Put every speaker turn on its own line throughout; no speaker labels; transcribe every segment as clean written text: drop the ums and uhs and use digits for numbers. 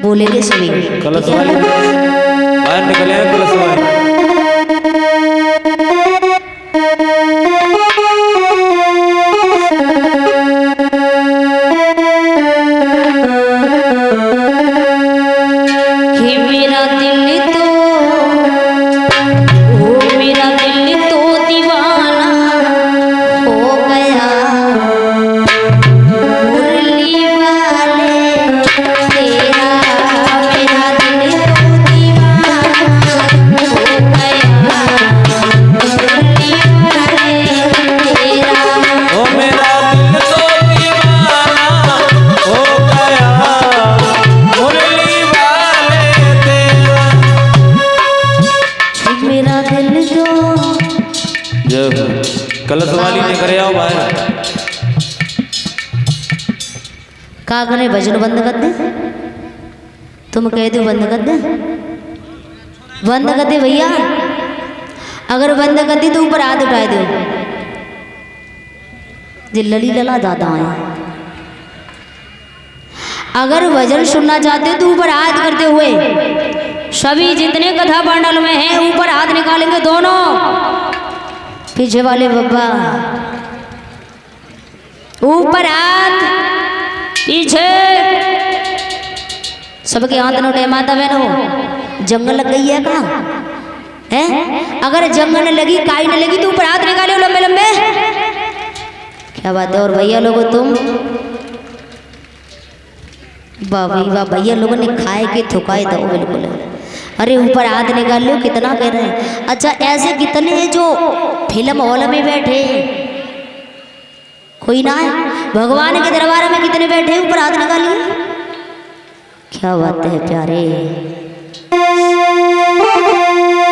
बोलेंगे सभी।
कलश वाले बाहर निकले हैं, कलश वाले कलश वाली ने करे आओ बाहर।
का करे भजन बंद कर दे, तुम कह दो बंद कर दे, बंद कर दे भैया। अगर बंद कर दी तो ऊपर हाथ उठा दो, लली लला दादा है। अगर भजन सुनना चाहते हो तो ऊपर हाथ करते हुए सभी जितने कथा पांडल में हैं ऊपर हाथ निकालेंगे दोनों। पीछे वाले बाबा ऊपर हाथ, पीछे सबके हाथ न उठे। माता बहनों जंग लग गई है का है? अगर जंग न लगी, काई न लगी तो ऊपर हाथ निकाले लंबे लंबे। क्या बात है। और भैया लोगों तुम वाह वाह, भैया लोगों ने खाए के थुकाए दो बिल्कुल। अरे ऊपर हाथ निकाल लो, कितना कह रहे हैं। अच्छा ऐसे कितने जो फिल्म हॉल में बैठे कोई ना है, भगवान के दरबार में कितने बैठे ऊपर हाथ निकालिए। क्या बात है प्यारे।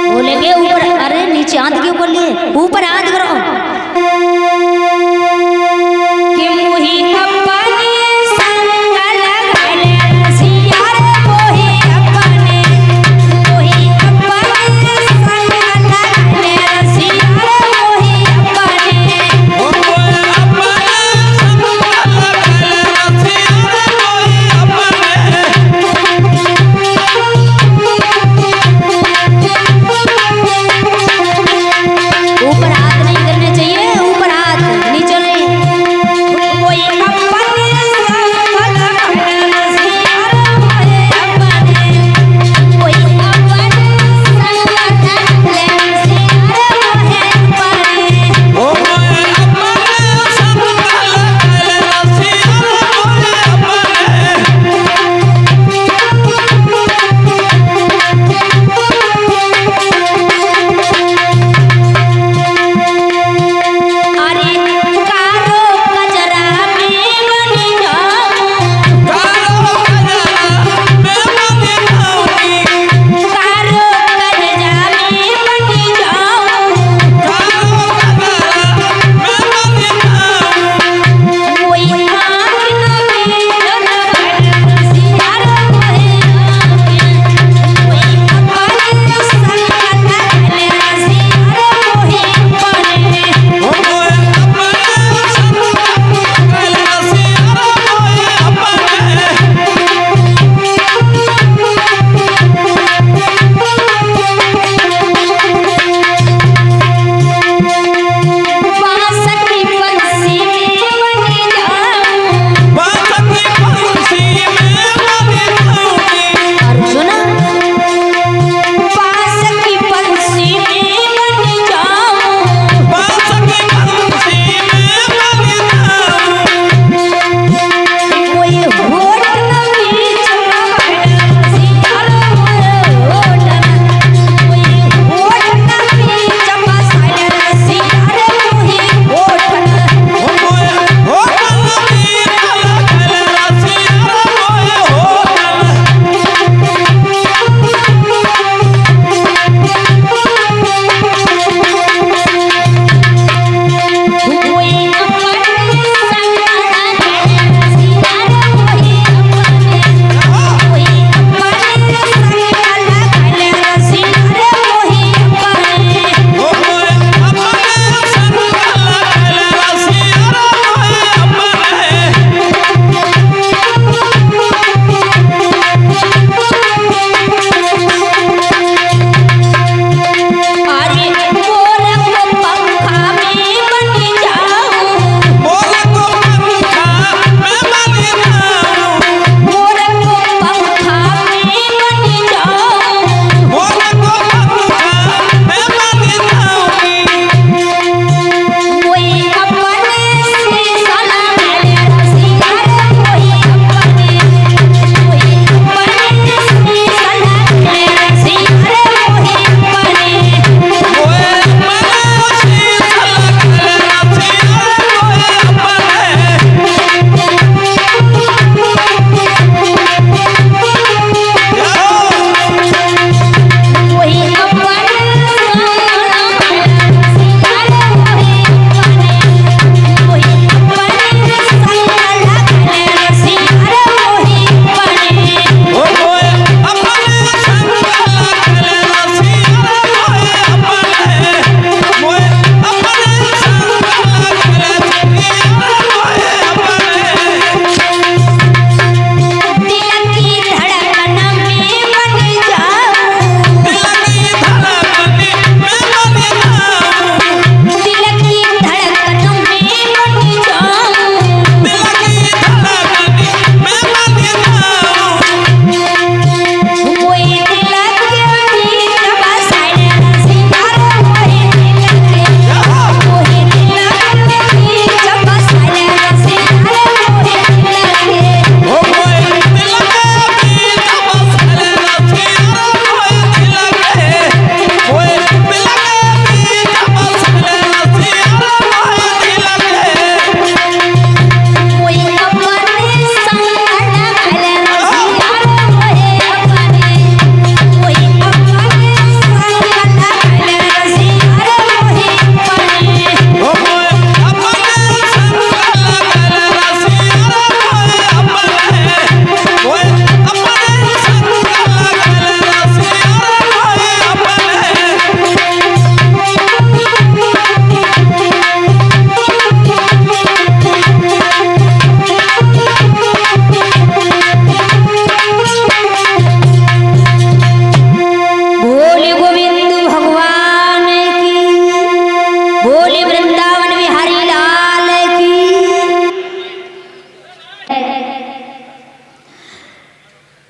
बोलेंगे ऊपर, अरे नीचे हाथ क्यों कर लिए, ऊपर हाथ करो। ऊपर हाथ नहीं करने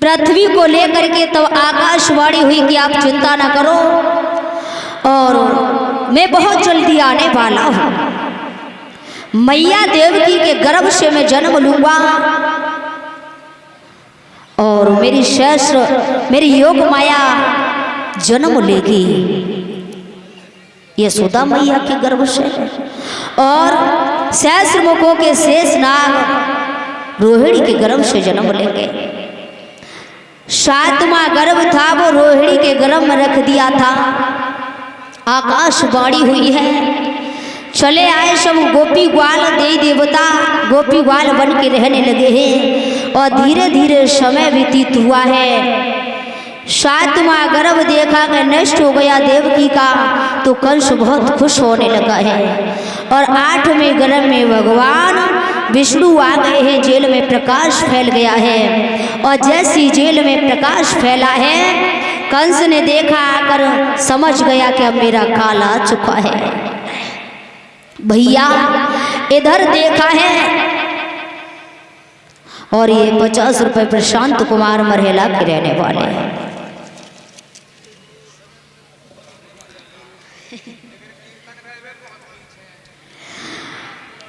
पृथ्वी को लेकर के तब आकाशवाणी हुई कि आप चिंता ना करो और मैं बहुत जल्दी आने वाला हूँ। मैया देवकी के गर्भ से मैं जन्म लूंगा और मेरी सहस्र मेरी योग माया जन्म लेगी यशोदा मैया के गर्भ से और सहस्र मुखों के शेष नाग रोहिणी के गर्भ से जन्म लेंगे। 7वां गर्भ था वो रोहिणी के गर्भ में रख दिया था। आकाशवाणी हुई है, चले आए सब गोपी ग्वाल देवी देवता गोपी ग्वाल बन के रहने लगे हैं और धीरे धीरे समय व्यतीत हुआ है। 7वां गर्भ देखा कि नष्ट हो गया देवकी का तो कंस बहुत खुश होने लगा है और 8वें गर्भ में भगवान विष्णु आ गए हैं। जेल में प्रकाश फैल गया है और जैसी जेल में प्रकाश फैला है कंस ने देखा आकर समझ गया कि अब मेरा काल आ चुका है। भैया इधर देखा है और ये 50 रुपए प्रशांत कुमार मरहेला के रहने वाले हैं।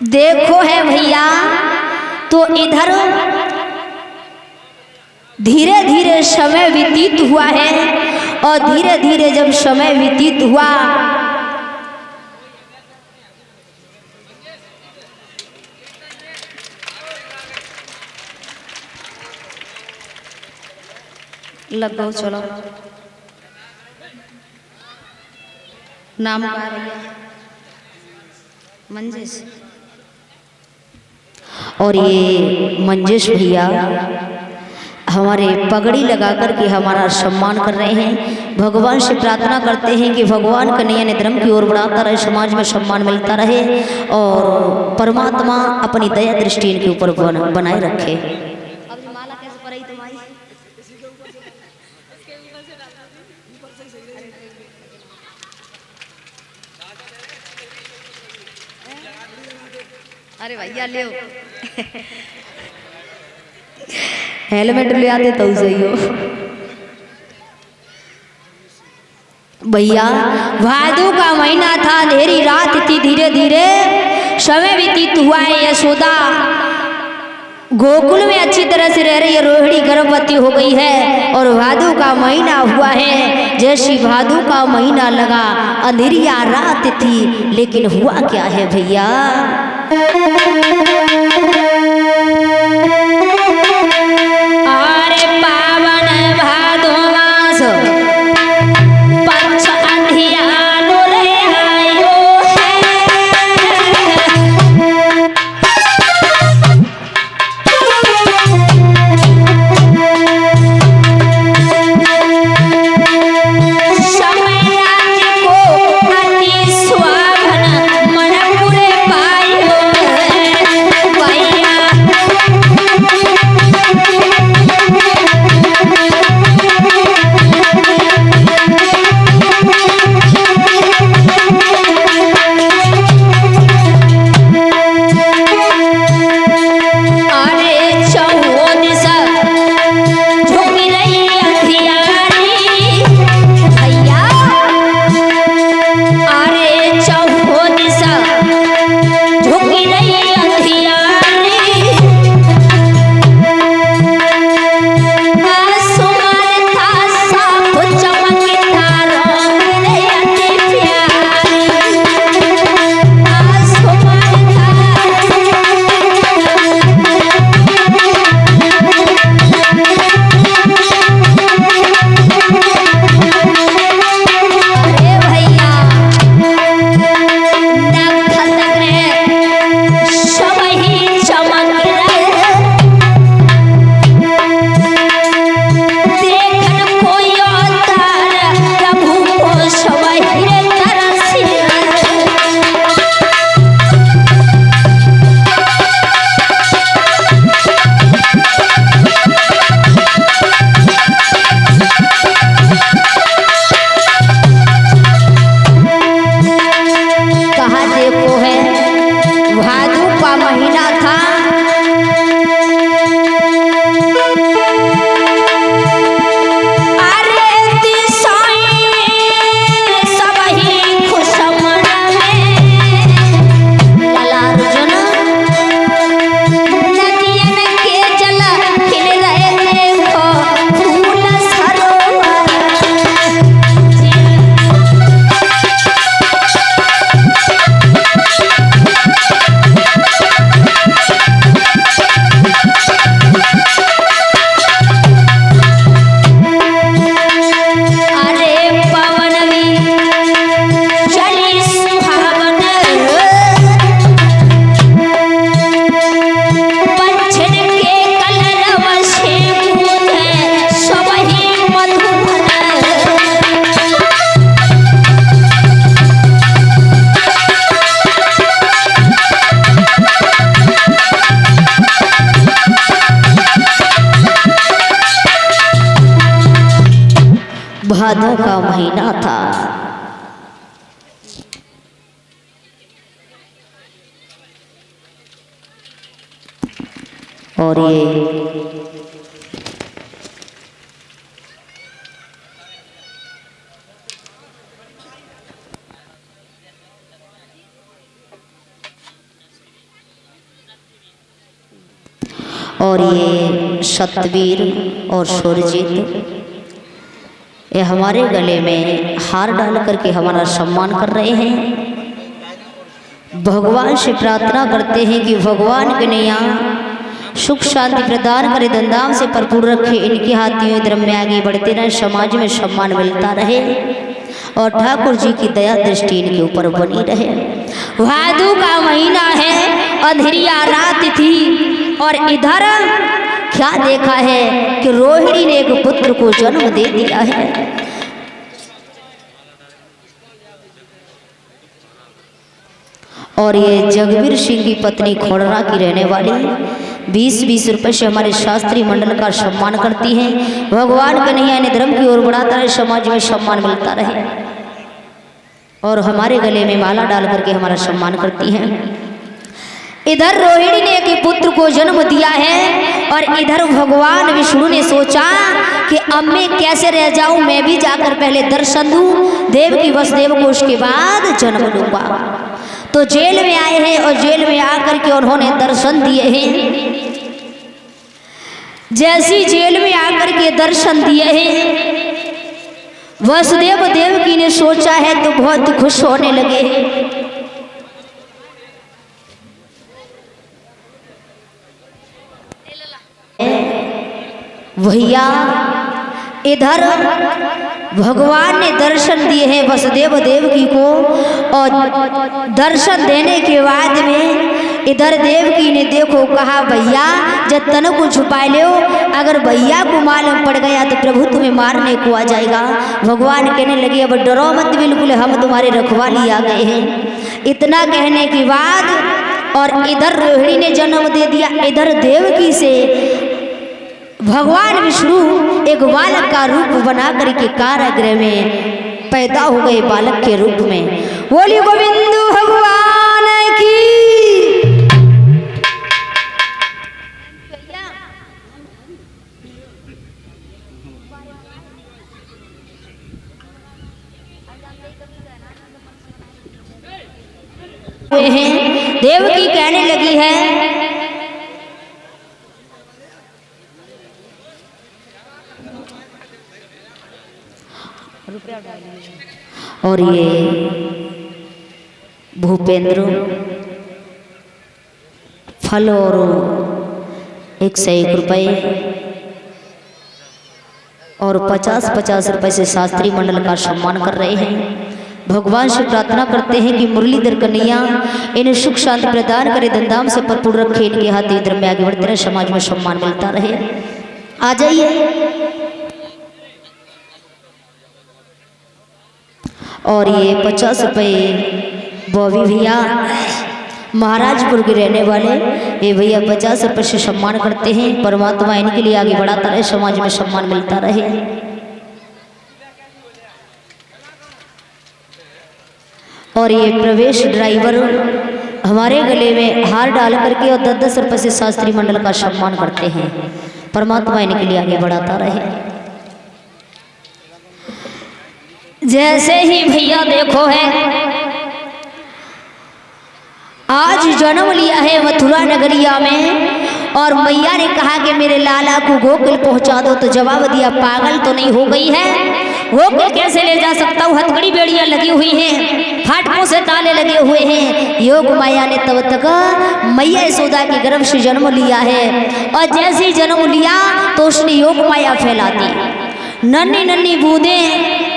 देखो है भैया तो इधर धीरे धीरे समय व्यतीत हुआ है और धीरे धीरे जब समय व्यतीत हुआ लगो चलो नाम का भैया मंजेश और ये मंजेश भैया हमारे पगड़ी लगा कर के हमारा सम्मान कर रहे हैं। भगवान से प्रार्थना करते हैं कि भगवान कन्हैया ने धर्म की ओर बढ़ाता रहे, समाज में सम्मान मिलता रहे और परमात्मा अपनी दया दृष्टि इनके ऊपर बनाए रखे। अब माला कैसे पड़ी तुम्हारी? अरे भैया ले हेलमेट ले आते तो सही हो भैया। भादों का महीना था, अंधेरी रात थी, धीरे धीरे समय व्यतीत हुआ है। यशोदा गोकुल में अच्छी तरह से रह रही है, रोहिणी गर्भवती हो गई है और भादों का महीना हुआ है। जैसी भादों का महीना लगा अंधेरिया रात थी, लेकिन हुआ क्या है भैया भादों का महीना था। और ये सतवीर और सुरजीत ये हमारे गले में हार डाल करके हमारा सम्मान कर रहे हैं। भगवान से प्रार्थना करते हैं कि भगवान कन्हैया सुख शांति प्रदान करे, धनधाम से भरपूर रखे, इनके हाथियों धर्म में आगे बढ़ते रहे, समाज में सम्मान मिलता रहे और ठाकुर जी की दया दृष्टि इनके ऊपर बनी रहे। भादु का महीना है, अंधेरिया रात थी और इधर क्या देखा है कि रोहिणी ने एक पुत्र को जन्म दे दिया है। और ये जगवीर सिंह की पत्नी खोड़रा की रहने वाली 20-20 रुपए से हमारे शास्त्री मंडल का सम्मान करती हैं। भगवान कन्हैया ने धर्म की ओर बढ़ाता रहे, समाज में सम्मान मिलता रहे और हमारे गले में माला डाल करके हमारा सम्मान करती हैं। इधर रोहिणी ने एक पुत्र को जन्म दिया है और इधर भगवान विष्णु ने सोचा कि अब मैं कैसे रह जाऊं, मैं भी जाकर पहले दर्शन दूं देव की वसुदेव को, उसके बाद जन्म लूंगा। तो जेल में आए हैं और जेल में आकर के उन्होंने दर्शन दिए हैं। जैसी जेल में आकर के दर्शन दिए हैं, वसुदेव देवकी ने सोचा है तो बहुत खुश होने लगे। भैया इधर भगवान ने दर्शन दिए हैं वसुदेव देवकी को और दर्शन देने के बाद में इधर देवकी ने देखो कहा भैया जब तन को छुपा लो, अगर भैया को मालूम पड़ गया तो प्रभु तुम्हें मारने को आ जाएगा। भगवान कहने लगे अब डरो मत, बिल्कुल हम तुम्हारे रखवाली आ गए हैं। इतना कहने के बाद और इधर रोहिणी ने जन्म दे दिया। इधर देवकी से भगवान विष्णु एक बालक का रूप बना करके कारागृह में पैदा हो गए बालक के रूप में। बोली गोविंद भगवान की। देवकी कहने लगी है और ये भूपेंद्र फल और 101 रुपये और 50-50 रुपये से शास्त्री मंडल का सम्मान कर रहे हैं। भगवान से प्रार्थना करते हैं कि मुरलीधर कन्हैया इन्हें सुख शांति प्रदान करे, धनधाम से भरपूर रखे, इनके हाथ इधर में आगे बढ़ते रहे, समाज में सम्मान मिलता रहे। आ जाइए। और ये 50 रुपये बॉबी भैया महाराजपुर के रहने वाले, ये भैया 50 रुपये से सम्मान करते हैं। परमात्मा इनके लिए आगे बढ़ाता रहे, समाज में सम्मान मिलता रहे। और ये प्रवेश ड्राइवर हमारे गले में हार डाल करके और 10-10 रुपये से शास्त्री मंडल का सम्मान करते हैं। परमात्मा इनके लिए आगे बढ़ाता रहे। जैसे ही भैया देखो है आज जन्म लिया है मथुरा नगरिया में और मैया ने कहा कि मेरे लाला को गोकुल पहुंचा दो, तो जवाब दिया पागल तो नहीं हो गई है, गोकुल कैसे ले जा सकता हूँ, हथकड़ी बेड़ियां लगी हुई हैं, फाटकों से ताले लगे हुए हैं। योग माया ने तब तक मैया यशोदा के गर्भ से जन्म लिया है और जैसे ही जन्म लिया तो उसने योग माया फैला दी। नन्ही नन्ही बूंदें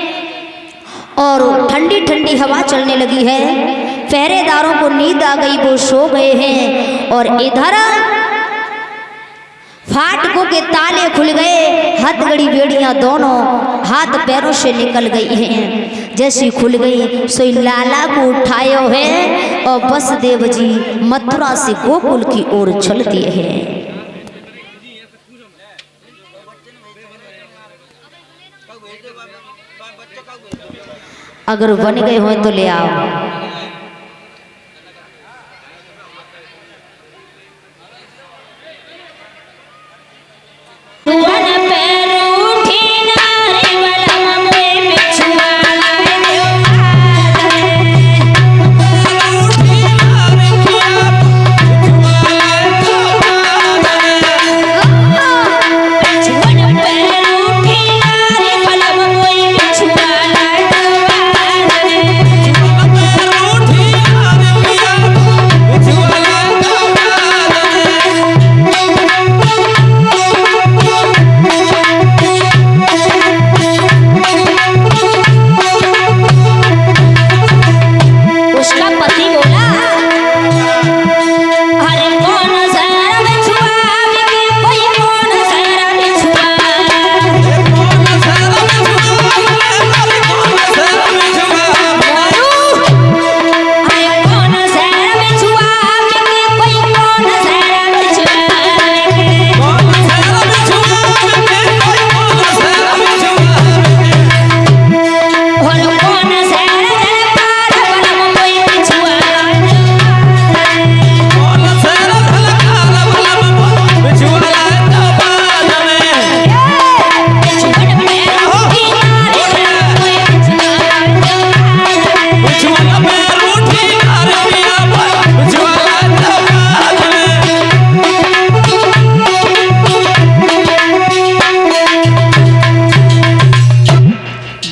और ठंडी ठंडी हवा चलने लगी है। पहरेदारों को नींद आ गई, वो सो गए हैं और इधर फाटकों के ताले खुल गए, हथकड़ी बेड़ियां दोनों हाथ पैरों से निकल गई हैं। जैसी खुल गई सोई लाला को उठाए है और वसुदेव जी मथुरा से गोकुल की ओर चल दिए हैं। अगर बन गए हो तो ले आओ।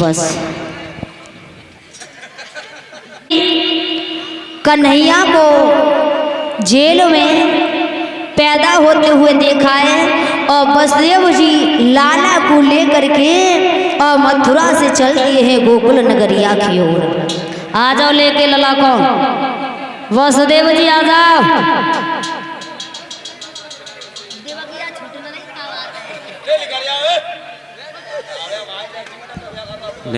बस कन्हैया को जेल में पैदा होते हुए देखा है और वसुदेव जी लाला को लेकर के और मथुरा से चल दिए हैं गोकुल नगरिया की ओर। आ जाओ लेके लला को, वसुदेव जी आ जाओ।